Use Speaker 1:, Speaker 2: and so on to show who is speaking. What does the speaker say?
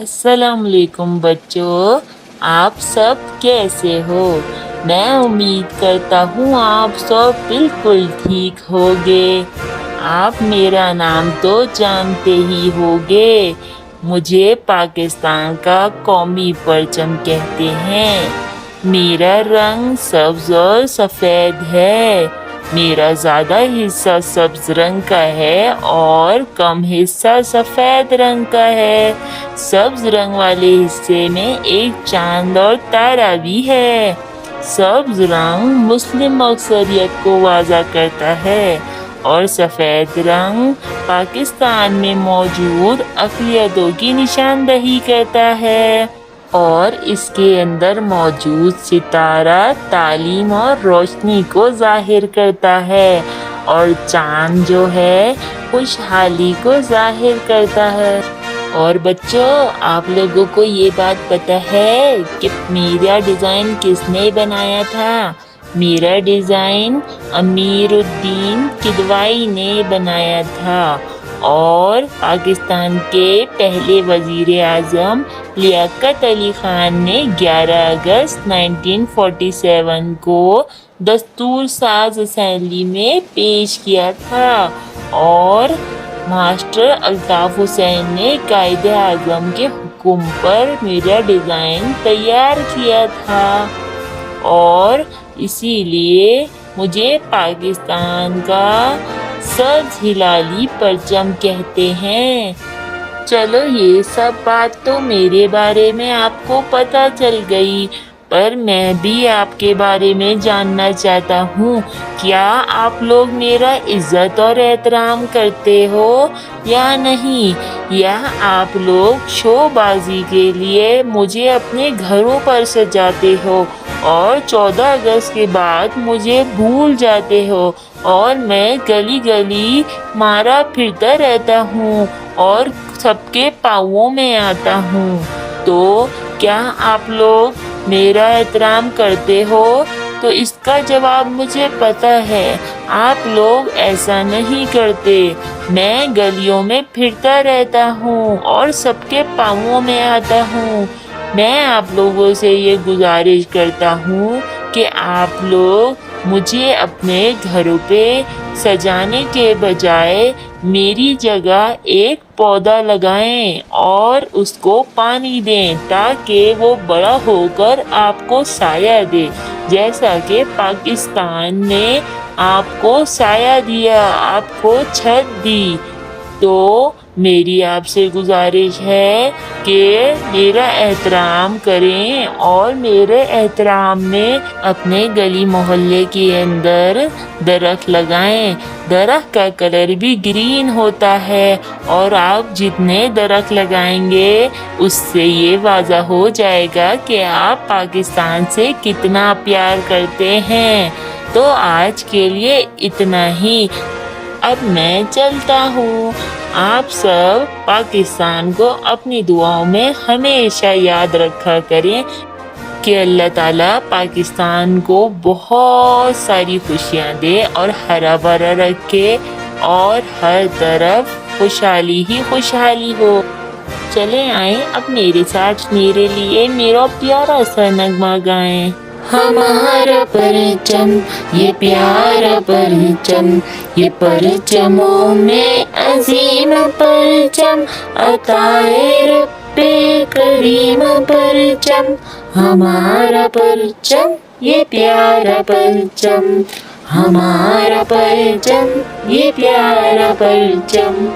Speaker 1: अस्सलाम वालेकुम बच्चों, आप सब कैसे हो? मैं उम्मीद करता हूँ आप सब बिल्कुल ठीक होगे। आप मेरा नाम तो जानते ही होगे। मुझे पाकिस्तान का कौमी परचम कहते हैं। मेरा रंग सब्ज और सफ़ेद है। मेरा ज़्यादा हिस्सा सब्ज रंग का है और कम हिस्सा सफ़ेद रंग का है। सब्ज रंग वाले हिस्से में एक चांद और तारा भी है। सब्ज रंग मुस्लिम अक्सरियत को वाज़ा करता है और सफ़ेद रंग पाकिस्तान में मौजूद अक़लियतों की निशानदही करता है। और इसके अंदर मौजूद सितारा तालीम और रोशनी को ज़ाहिर करता है और चाँद जो है खुशहाली को ज़ाहिर करता है। और बच्चों, आप लोगों को ये बात पता है कि मेरा डिज़ाइन किसने बनाया था? मेरा डिज़ाइन अमीरुद्दीन किदवाई ने बनाया था और पाकिस्तान के पहले वज़ीर आज़म लियाकत अली ख़ान ने 11 अगस्त 1947 को दस्तूर साज असेंबली में पेश किया था और मास्टर अल्ताफ़ हुसैन ने कायदे आज़म के हुक्म पर मेरा डिज़ाइन तैयार किया था और इसीलिए मुझे पाकिस्तान का सब्ज़ हिलाली परचम कहते हैं। चलो, ये सब बात तो मेरे बारे में आपको पता चल गई, पर मैं भी आपके बारे में जानना चाहता हूँ। क्या आप लोग मेरा इज्जत और एहतराम करते हो या नहीं? या आप लोग शोबाजी के लिए मुझे अपने घरों पर सजाते हो और 14 अगस्त के बाद मुझे भूल जाते हो और मैं गली गली मारा फिरता रहता हूँ और सबके पाँवों में आता हूँ? तो क्या आप लोग मेरा एहतराम करते हो? तो इसका जवाब मुझे पता है, आप लोग ऐसा नहीं करते। मैं गलियों में फिरता रहता हूँ और सबके पाँवों में आता हूँ। मैं आप लोगों से ये गुजारिश करता हूँ कि आप लोग मुझे अपने घरों पे सजाने के बजाय मेरी जगह एक पौधा लगाएं और उसको पानी दें ताकि वो बड़ा होकर आपको साया दे, जैसा कि पाकिस्तान ने आपको साया दिया, आपको छत दी। तो मेरी आपसे गुजारिश है कि मेरा एहतराम करें और मेरे एहतराम में अपने गली मोहल्ले के अंदर दरख्त लगाएं। दरख्त का कलर भी ग्रीन होता है और आप जितने दरख्त लगाएंगे उससे ये वाज़ा हो जाएगा कि आप पाकिस्तान से कितना प्यार करते हैं। तो आज के लिए इतना ही, अब मैं चलता हूँ। आप सब पाकिस्तान को अपनी दुआओं में हमेशा याद रखा करें कि अल्लाह ताला पाकिस्तान को बहुत सारी खुशियाँ दे और हरा भरा रखे और हर तरफ खुशहाली ही खुशहाली हो। चले आए अब मेरे साथ मेरे लिए मेरा प्यारा सा नगमा गाएं।
Speaker 2: हमारा परचम ये प्यारा परचम, ये परचमों में अजीम परचम, अताए रब्बे करीम परचम। हमारा परचम ये प्यारा परचम, हमारा परचम ये प्यारा परचम।